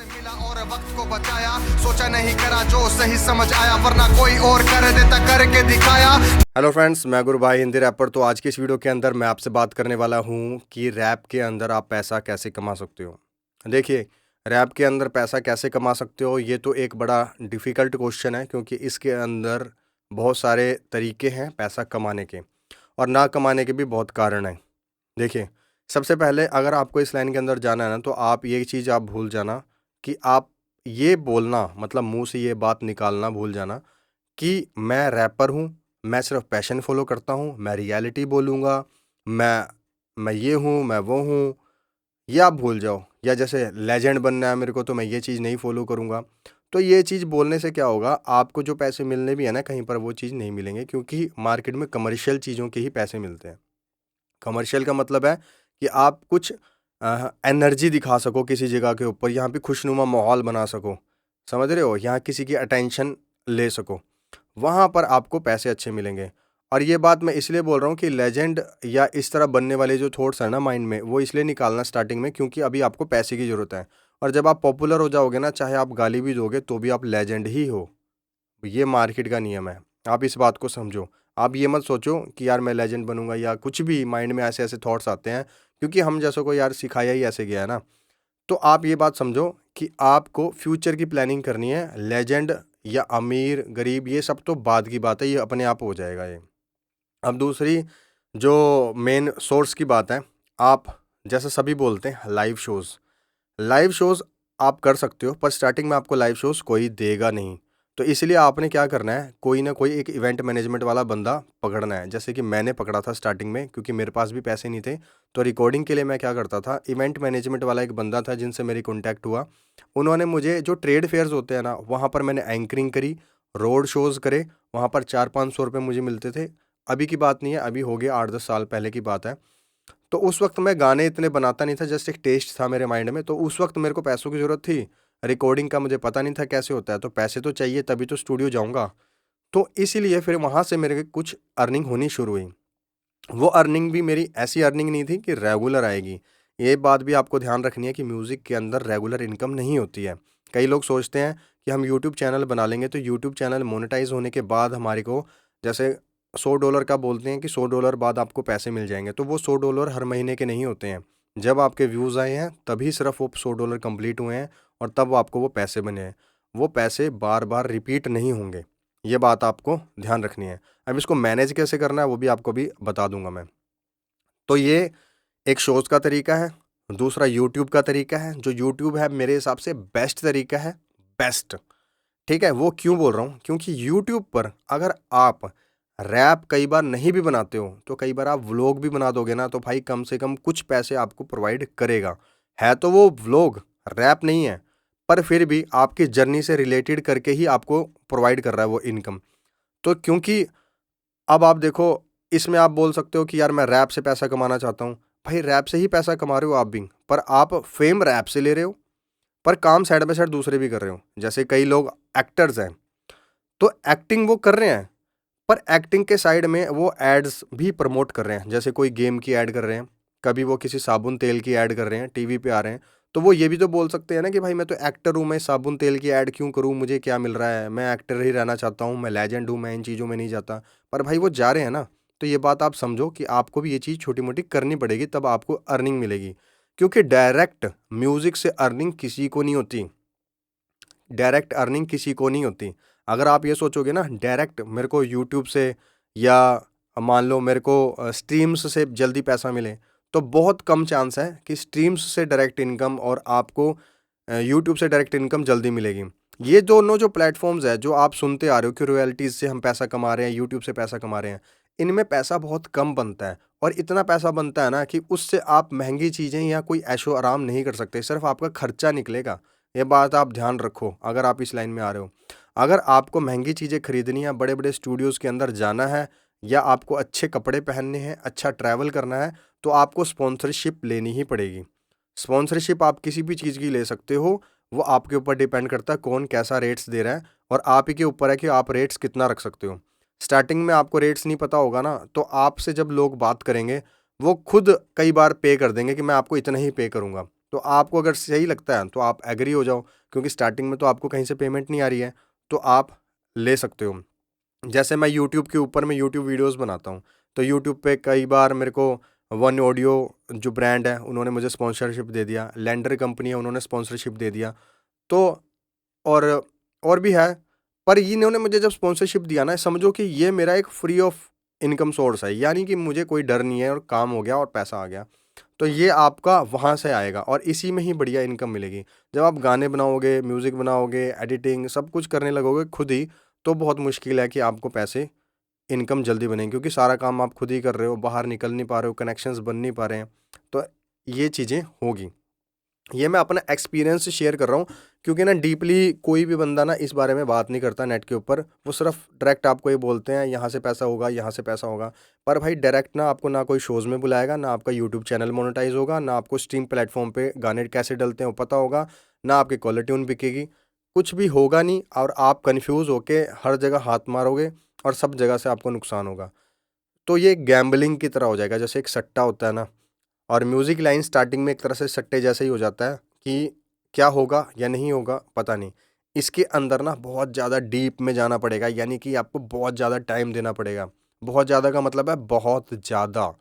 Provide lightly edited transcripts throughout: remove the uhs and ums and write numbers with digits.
से मिला और वक्त को बचाया, सोचा नहीं करा जो सही समझ आया, वरना कोई और कर देता करके दिखाया। हेलो फ्रेंड्स, मैं गुरु भाई हिंदी रैपर। तो आज की इस वीडियो के अंदर मैं आपसे बात करने वाला हूं कि रैप के अंदर आप पैसा कैसे कमा सकते हो। देखिए, रैप के अंदर पैसा कैसे कमा सकते हो ये तो एक बड़ा डिफ़िकल्ट क्वेश्चन है, क्योंकि इसके अंदर बहुत सारे तरीके हैं पैसा कमाने के, और ना कमाने के भी बहुत कारण हैं। देखिए, सबसे पहले अगर आपको इस लाइन के अंदर जाना है ना, तो आप ये चीज़ आप भूल जाना कि आप ये बोलना, मतलब मुँह से ये बात निकालना भूल जाना कि मैं रैपर हूँ, मैं सिर्फ़ पैशन फ़ॉलो करता हूँ, मैं रियलिटी बोलूँगा, मैं ये हूँ, मैं वो हूँ, ये आप भूल जाओ। या जैसे लेजेंड बनना है मेरे को, तो मैं ये चीज़ नहीं फ़ॉलो करूँगा। तो ये चीज़ बोलने से क्या होगा, आपको जो पैसे मिलने भी है ना कहीं पर, वो चीज़ नहीं मिलेंगे, क्योंकि मार्केट में कमर्शियल चीज़ों के ही पैसे मिलते हैं। कमर्शियल का मतलब है कि आप कुछ एनर्जी दिखा सको किसी जगह के ऊपर, यहाँ पे खुशनुमा माहौल बना सको, समझ रहे हो? यहाँ किसी की अटेंशन ले सको, वहाँ पर आपको पैसे अच्छे मिलेंगे। और ये बात मैं इसलिए बोल रहा हूँ कि लेजेंड या इस तरह बनने वाले जो थॉट्स हैं ना माइंड में, वो इसलिए निकालना स्टार्टिंग में, क्योंकि अभी आपको पैसे की ज़रूरत है। और जब आप पॉपुलर हो जाओगे ना, चाहे आप गाली भी दोगे तो भी आप लेजेंड ही हो। ये मार्केट का नियम है, आप इस बात को समझो। आप ये मत सोचो कि यार मैं लेजेंड बनूंगा, या कुछ भी माइंड में ऐसे ऐसे थॉट्स आते हैं, क्योंकि हम जैसों को यार सिखाया ही ऐसे गया है ना। तो आप ये बात समझो कि आपको फ्यूचर की प्लानिंग करनी है। लेजेंड या अमीर गरीब ये सब तो बाद की बात है, ये अपने आप हो जाएगा ये। अब दूसरी जो मेन सोर्स की बात है, आप जैसे सभी बोलते हैं लाइव शोज़, लाइव शोज़ आप कर सकते हो, पर स्टार्टिंग में आपको लाइव शोज़ कोई देगा नहीं। तो इसलिए आपने क्या करना है, कोई ना कोई एक इवेंट मैनेजमेंट वाला बंदा पकड़ना है। जैसे कि मैंने पकड़ा था स्टार्टिंग में, क्योंकि मेरे पास भी पैसे नहीं थे। तो रिकॉर्डिंग के लिए मैं क्या करता था, इवेंट मैनेजमेंट वाला एक बंदा था जिनसे मेरी कॉन्टैक्ट हुआ। उन्होंने मुझे जो ट्रेड फेयर्स होते हैं ना, वहाँ पर मैंने एंकरिंग करी, रोड शोज़ करे, वहाँ पर 400-500 रुपये मुझे मिलते थे। अभी की बात नहीं है, अभी हो गया 8-10 साल पहले की बात है। तो उस वक्त मैं गाने इतने बनाता नहीं था, जस्ट एक टेस्ट था मेरे माइंड में। तो उस वक्त मेरे को पैसों की ज़रूरत थी, रिकॉर्डिंग का मुझे पता नहीं था कैसे होता है, तो पैसे तो चाहिए तभी तो स्टूडियो जाऊँगा। तो इसीलिए फिर वहाँ से मेरे कुछ अर्निंग होनी शुरू हुई। वो अर्निंग भी मेरी ऐसी अर्निंग नहीं थी कि रेगुलर आएगी। ये बात भी आपको ध्यान रखनी है कि म्यूज़िक के अंदर रेगुलर इनकम नहीं होती है। कई लोग सोचते हैं कि हम यूट्यूब चैनल बना लेंगे, तो यूट्यूब चैनल मोनेटाइज़ होने के बाद हमारे को जैसे $100 का बोलते हैं कि $100 बाद आपको पैसे मिल जाएँगे, तो वो $100 हर महीने के नहीं होते हैं। जब आपके व्यूज़ आए हैं तभी सिर्फ़ वो $100 कंप्लीट हुए हैं, और तब आपको वो पैसे बने हैं। वो पैसे बार-बार रिपीट नहीं होंगे। ये बात आपको ध्यान रखनी है। अब इसको मैनेज कैसे करना है वो भी आपको भी बता दूंगा मैं। तो ये एक शोज़ का तरीका है, दूसरा यूट्यूब का तरीका है। जो यूट्यूब है मेरे हिसाब से बेस्ट तरीका है, बेस्ट, ठीक है? वो क्यों बोल रहा हूँ? क्योंकि यूट्यूब पर अगर आप रैप कई बार नहीं भी बनाते हो, तो कई बार आप व्लॉग भी बना दोगे ना, तो भाई कम से कम कुछ पैसे आपको प्रोवाइड करेगा। है तो वो व्लॉग, रैप नहीं है, पर फिर भी आपकी जर्नी से रिलेटेड करके ही आपको प्रोवाइड कर रहा है वो इनकम। तो क्योंकि अब आप देखो, इसमें आप बोल सकते हो कि यार मैं रैप से पैसा कमाना चाहता हूँ। भाई रैप से ही पैसा कमा रहे हो आप भी, पर आप फ़ेम रैप से ले रहे हो, पर काम साइड बाय साइड दूसरे भी कर रहे हो। जैसे कई लोग एक्टर्स हैं, तो एक्टिंग वो कर रहे हैं, पर एक्टिंग के साइड में वो एड्स भी प्रमोट कर रहे हैं। जैसे कोई गेम की ऐड कर रहे हैं, कभी वो किसी साबुन तेल की ऐड कर रहे हैं, टीवी पे आ रहे हैं। तो वो ये भी तो बोल सकते हैं ना कि भाई मैं तो एक्टर हूँ, मैं साबुन तेल की ऐड क्यों करूँ, मुझे क्या मिल रहा है, मैं एक्टर ही रहना चाहता हूँ, मैं लेजेंड हूँ, मैं इन चीज़ों में नहीं जाता। पर भाई वो जा रहे हैं ना, तो ये बात आप समझो कि आपको भी ये चीज़ छोटी-मोटी करनी पड़ेगी, तब आपको अर्निंग मिलेगी। क्योंकि डायरेक्ट म्यूज़िक से अर्निंग किसी को नहीं होती। डायरेक्ट अर्निंग किसी को नहीं होती। अगर आप ये सोचोगे ना डायरेक्ट मेरे को यूट्यूब से, या मान लो मेरे को स्ट्रीम्स से जल्दी पैसा मिले, तो बहुत कम चांस है कि स्ट्रीम्स से डायरेक्ट इनकम और आपको यूट्यूब से डायरेक्ट इनकम जल्दी मिलेगी। ये दोनों जो प्लेटफॉर्म्स है जो आप सुनते आ रहे हो कि रॉयल्टीज़ से हम पैसा कमा रहे हैं, यूट्यूब से पैसा कमा रहे हैं, इनमें पैसा बहुत कम बनता है, और इतना पैसा बनता है ना कि उससे आप महंगी चीज़ें या कोई ऐशो आराम नहीं कर सकते, सिर्फ आपका खर्चा निकलेगा। ये बात आप ध्यान रखो अगर आप इस लाइन में आ रहे हो। अगर आपको महंगी चीज़ें खरीदनी है, बड़े-बड़े स्टूडियोज़ के अंदर जाना है, या आपको अच्छे कपड़े पहनने हैं, अच्छा ट्रैवल करना है, तो आपको स्पॉन्सरशिप लेनी ही पड़ेगी। स्पॉन्सरशिप आप किसी भी चीज़ की ले सकते हो, वो आपके ऊपर डिपेंड करता है कौन कैसा रेट्स दे रहा है, और आप ही के ऊपर है कि आप रेट्स कितना रख सकते हो। स्टार्टिंग में आपको रेट्स नहीं पता होगा ना, तो आपसे जब लोग बात करेंगे, वो खुद कई बार पे कर देंगे कि मैं आपको इतना ही पे करूँगा। तो आपको अगर सही लगता है तो आप एग्री हो जाओ, क्योंकि स्टार्टिंग में तो आपको कहीं से पेमेंट नहीं आ रही है, तो आप ले सकते हो। जैसे मैं यूट्यूब के ऊपर मैं यूट्यूब वीडियोस बनाता हूँ, तो यूट्यूब पे कई बार मेरे को वन ऑडियो जो ब्रांड है उन्होंने मुझे स्पॉन्सरशिप दे दिया, लेंडर कंपनी है उन्होंने स्पॉन्सरशिप दे दिया। तो और और भी है, पर इन्होंने मुझे जब स्पॉन्सरशिप दिया ना, समझो कि ये मेरा एक फ्री ऑफ इनकम सोर्स है, यानी कि मुझे कोई डर नहीं है और काम हो गया और पैसा आ गया। तो ये आपका वहाँ से आएगा और इसी में ही बढ़िया इनकम मिलेगी। जब आप गाने बनाओगे, म्यूज़िक बनाओगे, एडिटिंग सब कुछ करने लगोगे खुद ही, तो बहुत मुश्किल है कि आपको पैसे इनकम जल्दी बनेगी, क्योंकि सारा काम आप खुद ही कर रहे हो, बाहर निकल नहीं पा रहे हो, कनेक्शंस बन नहीं पा रहे हैं। तो ये चीज़ें होगी। ये मैं अपना एक्सपीरियंस शेयर कर रहा हूँ, क्योंकि ना डीपली कोई भी बंदा ना इस बारे में बात नहीं करता नेट के ऊपर। वो सिर्फ डायरेक्ट आपको ये बोलते हैं यहाँ से पैसा होगा, यहाँ से पैसा होगा। पर भाई डायरेक्ट ना आपको ना कोई शोज़ में बुलाएगा, ना आपका यूट्यूब चैनल मोनेटाइज होगा, ना आपको स्ट्रीम प्लेटफॉर्म पे गाने कैसे डलते हैं वो पता होगा, ना आपकी कॉलर ट्यून बिकेगी, कुछ भी होगा नहीं। और आप कन्फ्यूज़ होके हर जगह हाथ मारोगे और सब जगह से आपको नुकसान होगा। तो ये गैम्बलिंग की तरह हो जाएगा, जैसे एक सट्टा होता है ना। और म्यूज़िक लाइन स्टार्टिंग में एक तरह से सट्टे जैसे ही हो जाता है कि क्या होगा या नहीं होगा पता नहीं। इसके अंदर ना बहुत ज़्यादा डीप में जाना पड़ेगा, यानी कि आपको बहुत ज़्यादा टाइम देना पड़ेगा। बहुत ज़्यादा का मतलब है बहुत ज़्यादा।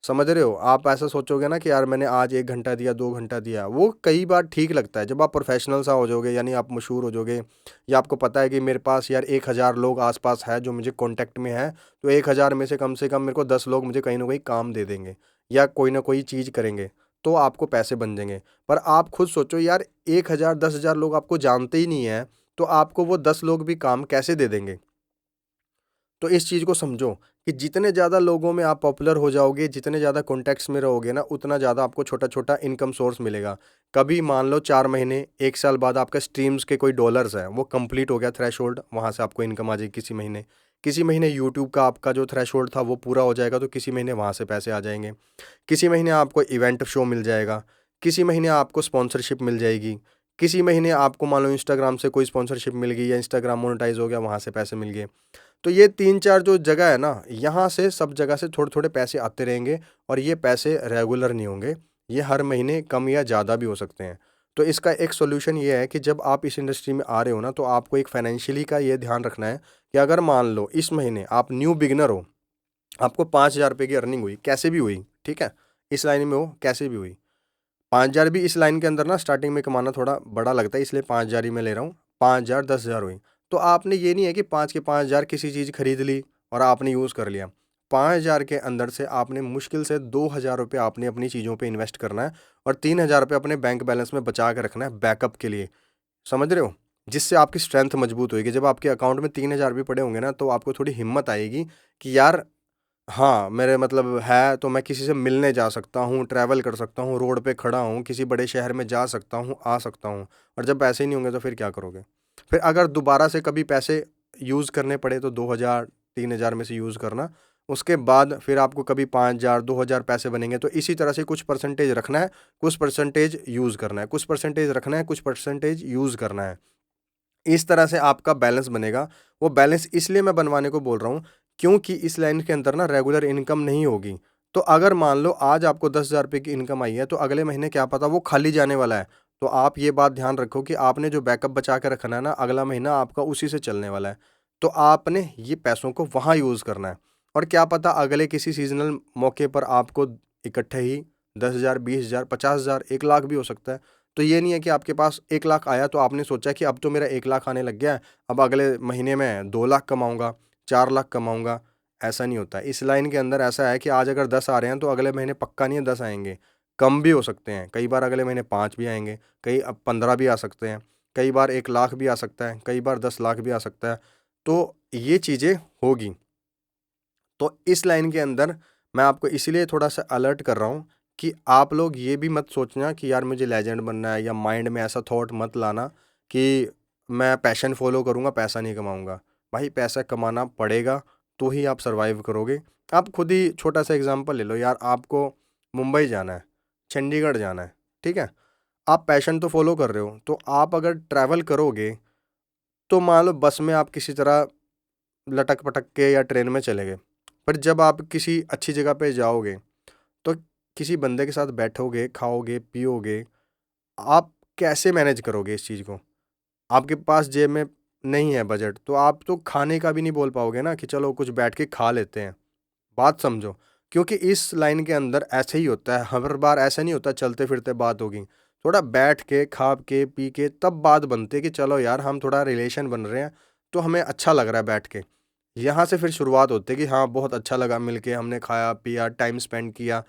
समझ रहे हो? आप ऐसा सोचोगे ना कि यार मैंने आज 1 घंटा दिया, 2 घंटा दिया, वो कई बार ठीक लगता है। जब आप प्रोफ़ेशनल सा हो जाओगे, यानी आप मशहूर हो जाओगे, या आपको पता है कि मेरे पास यार 1000 लोग आस-पास है जो मुझे कॉन्टैक्ट में हैं, तो 1000 में से कम मेरे को 10 लोग मुझे कहीं न कहीं काम दे देंगे या कोई ना कोई चीज़ करेंगे, तो आपको पैसे बन जाएँगे। पर आप खुद सोचो यार, 1000 10,000 लोग आपको जानते ही नहीं हैं, तो आपको वो 10 लोग भी काम कैसे दे देंगे? तो इस चीज़ को समझो कि जितने ज़्यादा लोगों में आप पॉपुलर हो जाओगे, जितने ज़्यादा कॉन्टैक्ट्स में रहोगे ना, उतना ज़्यादा आपको छोटा-छोटा इनकम सोर्स मिलेगा। कभी मान लो 4 महीने, 1 साल बाद आपका स्ट्रीम्स के कोई डॉलर्स हैं, वो कंप्लीट हो गया थ्रेशोल्ड, वहाँ से आपको इनकम आ जाएगी किसी महीने। किसी महीने यूट्यूब का आपका जो थ्रेशोल्ड था वो पूरा हो जाएगा, तो किसी महीने वहाँ से पैसे आ जाएँगे। किसी महीने आपको इवेंट शो मिल जाएगा, किसी महीने आपको स्पॉन्सरशिप मिल जाएगी, किसी महीने आपको मान लो इंस्टाग्राम से कोई स्पॉन्सरशिप मिल गई या इंस्टाग्राम मोनेटाइज़ हो गया, वहाँ से पैसे मिल गए। तो ये 3-4 जो जगह है ना, यहाँ से सब जगह से थोड़े-थोड़े पैसे आते रहेंगे और ये पैसे रेगुलर नहीं होंगे। ये हर महीने कम या ज़्यादा भी हो सकते हैं। तो इसका एक सॉल्यूशन ये है कि जब आप इस इंडस्ट्री में आ रहे हो ना, तो आपको एक फाइनेंशियली का ये ध्यान रखना है कि अगर मान लो इस महीने आप न्यू बिगिनर हो, आपको 5,000 रुपए की अर्निंग हुई, कैसे भी हुई, ठीक है? इस लाइन में हो, कैसे भी हुई। 5,000 भी इस लाइन के अंदर ना स्टार्टिंग में कमाना थोड़ा बड़ा लगता है, इसलिए 5,000 ही मैं ले रहा हूँ। 5,000 10,000 हुई। तो आपने ये नहीं है कि 5 के 5,000 किसी चीज़ खरीद ली और आपने यूज़ कर लिया। 5,000 के अंदर से आपने मुश्किल से 2,000 रुपए आपने अपनी चीज़ों पे इन्वेस्ट करना है और 3,000 रुपए अपने बैंक बैलेंस में बचा के रखना है बैकअप के लिए। समझ रहे हो? जिससे आपकी स्ट्रेंथ मजबूत होएगी। जब आपके अकाउंट में 3,000 भी पड़े होंगे ना, तो आपको थोड़ी हिम्मत आएगी कि यार हाँ, मेरे मतलब है तो मैं किसी से मिलने जा सकता हूँ, ट्रैवल कर सकता हूँ, रोड पे खड़ा हूँ, किसी बड़े शहर में जा सकता हूँ, आ सकता हूँ। और जब पैसे ही नहीं होंगे तो फिर क्या करोगे? फिर अगर दोबारा से कभी पैसे यूज़ करने पड़े तो 2,000 3,000 में से यूज़ करना। उसके बाद फिर आपको कभी 5,000 2,000 पैसे बनेंगे, तो इसी तरह से कुछ परसेंटेज रखना है, कुछ परसेंटेज यूज़ करना है, कुछ परसेंटेज रखना है, कुछ परसेंटेज यूज़ करना है। इस तरह से आपका बैलेंस बनेगा। वो बैलेंस इसलिए मैं बनवाने को बोल रहा हूँ, क्योंकि इस लाइन के अंदर ना रेगुलर इनकम नहीं होगी। तो अगर मान लो आज आपको 10,000 रुपए की इनकम आई है, तो अगले महीने क्या पता वो खाली जाने वाला है। तो आप ये बात ध्यान रखो कि आपने जो बैकअप बचा के रखना है ना, अगला महीना आपका उसी से चलने वाला है। तो आपने ये पैसों को वहाँ यूज़ करना है। और क्या पता अगले किसी सीज़नल मौके पर आपको इकट्ठे ही 10,000 20,000 50,000 1 लाख भी हो सकता है। तो ये नहीं है कि आपके पास 1 लाख आया तो आपने सोचा कि अब तो मेरा 1 लाख आने लग गया है, अब अगले महीने में 2 लाख कमाऊँगा, 4 लाख कमाऊँगा, ऐसा नहीं होता है। इस लाइन के अंदर ऐसा है कि आज अगर 10 आ रहे हैं तो अगले महीने पक्का नहीं है 10 आएँगे, कम भी हो सकते हैं। कई बार अगले महीने 5 भी आएँगे, कई अब 15 भी आ सकते हैं, कई बार 1 लाख भी आ सकता है, कई बार 10 लाख भी आ सकता है। तो ये चीज़ें होगी। तो इस लाइन के अंदर मैं आपको इसीलिए थोड़ा-सा अलर्ट कर रहा हूँ कि आप लोग ये भी मत सोचना कि यार मुझे लेजेंड बनना है, या माइंड में ऐसा थॉट मत लाना कि मैं पैशन फ़ॉलो करूँगा, पैसा नहीं कमाऊँगा। भाई पैसा कमाना पड़ेगा, तो ही आप सर्वाइव करोगे। आप खुद ही छोटा-सा एग्ज़ाम्पल ले लो यार, आपको मुंबई जाना है, चंडीगढ़ जाना है, ठीक है? आप पैशन तो फ़ॉलो कर रहे हो, तो आप अगर ट्रैवल करोगे, तो मान लो बस में आप किसी तरह लटक-पटक के या ट्रेन में चले गए। पर जब आप किसी अच्छी जगह पे जाओगे, तो किसी बंदे के साथ बैठोगे, खाओगे, पियोगे, आप कैसे मैनेज करोगे इस चीज़ को? आपके पास जेब में नहीं है बजट, तो आप तो खाने का भी नहीं बोल पाओगे ना कि चलो कुछ बैठ के खा लेते हैं। बात समझो, क्योंकि इस लाइन के अंदर ऐसे ही होता है, हर बार ऐसा नहीं होता चलते फिरते बात होगी। थोड़ा बैठ के, खा के, पी के तब बात बनती है कि चलो यार हम थोड़ा रिलेशन बन रहे हैं, तो हमें अच्छा लग रहा है बैठ के। यहाँ से फिर शुरुआत होती है कि हाँ, बहुत अच्छा लगा मिलके, हमने खाया, पिया, टाइम स्पेंड किया।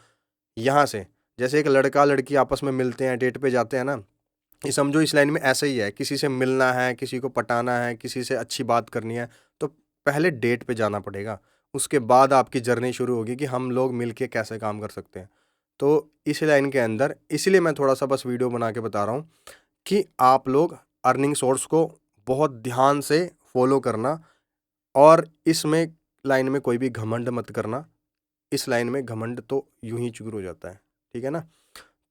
यहाँ से जैसे एक लड़का-लड़की आपस में मिलते हैं, डेट पे जाते हैं ना, ये समझो इस लाइन में ऐसा ही है। किसी से मिलना है, किसी को पटाना है, किसी से अच्छी बात करनी है, तो पहले डेट पे जाना पड़ेगा। उसके बाद आपकी जर्नी शुरू होगी कि हम लोग मिलके कैसे काम कर सकते हैं। तो इस लाइन के अंदर इसीलिए मैं थोड़ा-सा बस वीडियो बना के बता रहा हूँ कि आप लोग अर्निंग सोर्स को बहुत ध्यान से फॉलो करना, और इसमें लाइन में कोई भी घमंड मत करना। इस लाइन में घमंड तो यूं ही शुरू हो जाता है, ठीक है ना?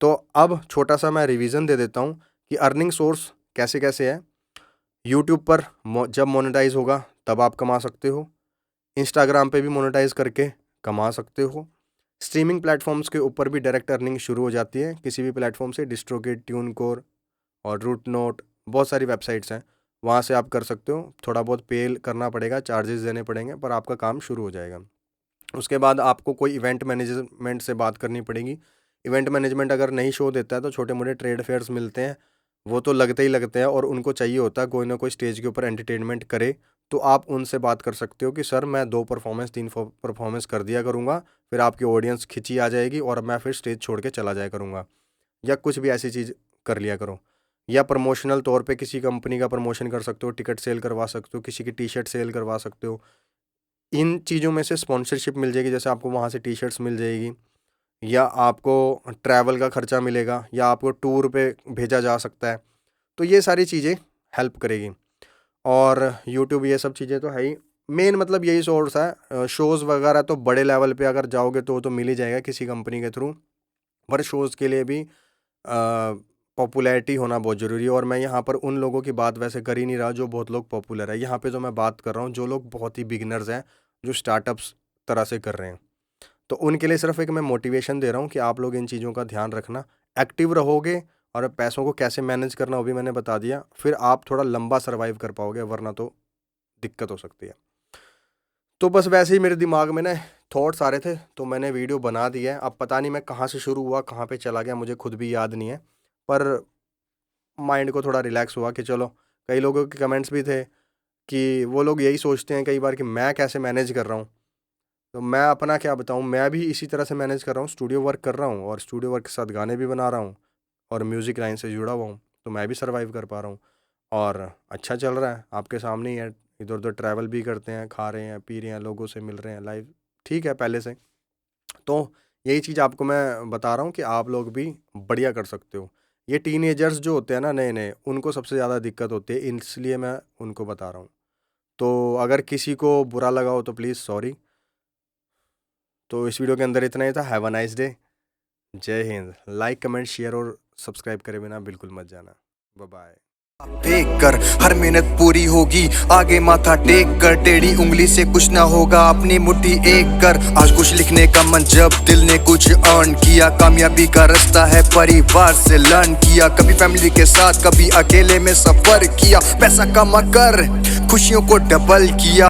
तो अब छोटा-सा मैं रिवीजन दे देता हूँ कि अर्निंग सोर्स कैसे-कैसे है। यूट्यूब पर जब मोनेटाइज होगा तब आप कमा सकते हो। इंस्टाग्राम पे भी मोनेटाइज करके कमा सकते हो। स्ट्रीमिंग प्लेटफॉर्म्स के ऊपर भी डायरेक्ट अर्निंग शुरू हो जाती है किसी भी प्लेटफॉर्म से, डिस्ट्रोकिड, ट्यूनकोर और रूट नोट, बहुत सारी वेबसाइट्स हैं, वहाँ से आप कर सकते हो। थोड़ा बहुत पे करना पड़ेगा, चार्जेस देने पड़ेंगे, पर आपका काम शुरू हो जाएगा। उसके बाद आपको कोई इवेंट मैनेजमेंट से बात करनी पड़ेगी। इवेंट मैनेजमेंट अगर नहीं शो देता है तो छोटे मोटे ट्रेड फेयर्स मिलते हैं, वो तो लगते ही लगते हैं, और उनको चाहिए होता है कोई ना कोई स्टेज के ऊपर एंटरटेनमेंट करे। तो आप उनसे बात कर सकते हो कि सर मैं 2 परफॉर्मेंस 3 परफॉर्मेंस कर दिया करूँगा, फिर आपकी ऑडियंस खिंची आ जाएगी और मैं फिर स्टेज छोड़ के चला जाया करूँगा, या कुछ भी ऐसी चीज़ कर लिया करो। या प्रमोशनल तौर पे किसी कंपनी का प्रमोशन कर सकते हो, टिकट सेल करवा सकते हो, किसी की टी शर्ट सेल करवा सकते हो। इन चीज़ों में से स्पॉन्सरशिप मिल जाएगी, जैसे आपको वहाँ से टी शर्ट्स मिल जाएगी, या आपको ट्रैवल का खर्चा मिलेगा, या आपको टूर पे भेजा जा सकता है। तो ये सारी चीज़ें हेल्प करेगी। और यूट्यूब ये सब चीज़ें तो है ही, मेन मतलब यही सोर्स है। शोज़ वगैरह तो बड़े लेवल पे अगर जाओगे तो मिल ही जाएगा किसी कंपनी के थ्रू, पर शोज़ के लिए भी पॉपुलैरिटी होना बहुत ज़रूरी है। और मैं यहाँ पर उन लोगों की बात वैसे कर ही नहीं रहा जो बहुत लोग पॉपुलर है। यहाँ पे जो मैं बात कर रहा हूँ, जो लोग बहुत ही बिगिनर्स हैं, जो स्टार्टअप्स तरह से कर रहे हैं, तो उनके लिए सिर्फ एक मैं मोटिवेशन दे रहा हूँ कि आप लोग इन चीज़ों का ध्यान रखना, एक्टिव रहोगे, और पैसों को कैसे मैनेज करना वो भी मैंने बता दिया। फिर आप थोड़ा लंबा सर्वाइव कर पाओगे, वरना तो दिक्कत हो सकती है। तो बस वैसे ही मेरे दिमाग में ना थॉट्स आ रहे थे, तो मैंने वीडियो बना दी है। अब पता नहीं मैं कहाँ से शुरू हुआ, कहाँ पे चला गया, मुझे खुद भी याद नहीं है, पर माइंड को थोड़ा रिलैक्स हुआ कि चलो। कई लोगों के कमेंट्स भी थे कि वो लोग यही सोचते हैं कई बार कि मैं कैसे मैनेज कर रहा हूँ। तो मैं अपना क्या बताऊँ, मैं भी इसी तरह से मैनेज कर रहा हूँ। स्टूडियो वर्क कर रहा हूँ, और स्टूडियो वर्क के साथ गाने भी बना रहा हूँ, और म्यूज़िक लाइन से जुड़ा हुआ हूँ, तो मैं भी सर्वाइव कर पा रहा हूँ, और अच्छा चल रहा है। आपके सामने ही है, इधर उधर ट्रैवल भी करते हैं, खा रहे हैं, पी रहे हैं, लोगों से मिल रहे हैं, लाइफ ठीक है पहले से। तो यही चीज़ आपको मैं बता रहा हूँ कि आप लोग भी बढ़िया कर सकते हो। ये टीनेजर्स जो होते हैं ना नए-नए, उनको सबसे ज़्यादा दिक्कत होती है, इसलिए मैं उनको बता रहा हूँ। तो अगर किसी को बुरा लगा हो तो प्लीज़ सॉरी। तो इस वीडियो के अंदर इतना ही था। Have a nice day. जय हिंद। लाइक, कमेंट, शेयर और सब्सक्राइब करे बिना बिल्कुल मत जाना। Bye bye. देख कर हर मेहनत पूरी होगी, आगे माथा टेक कर, टेढ़ी उंगली से कुछ ना होगा, अपनी मुट्ठी एक कर। आज कुछ लिखने का मन जब दिल ने कुछ अर्न किया, कामयाबी का रास्ता है परिवार से लर्न किया, कभी फैमिली के साथ कभी अकेले में सफर किया, पैसा कमा कर खुशियों को डबल किया।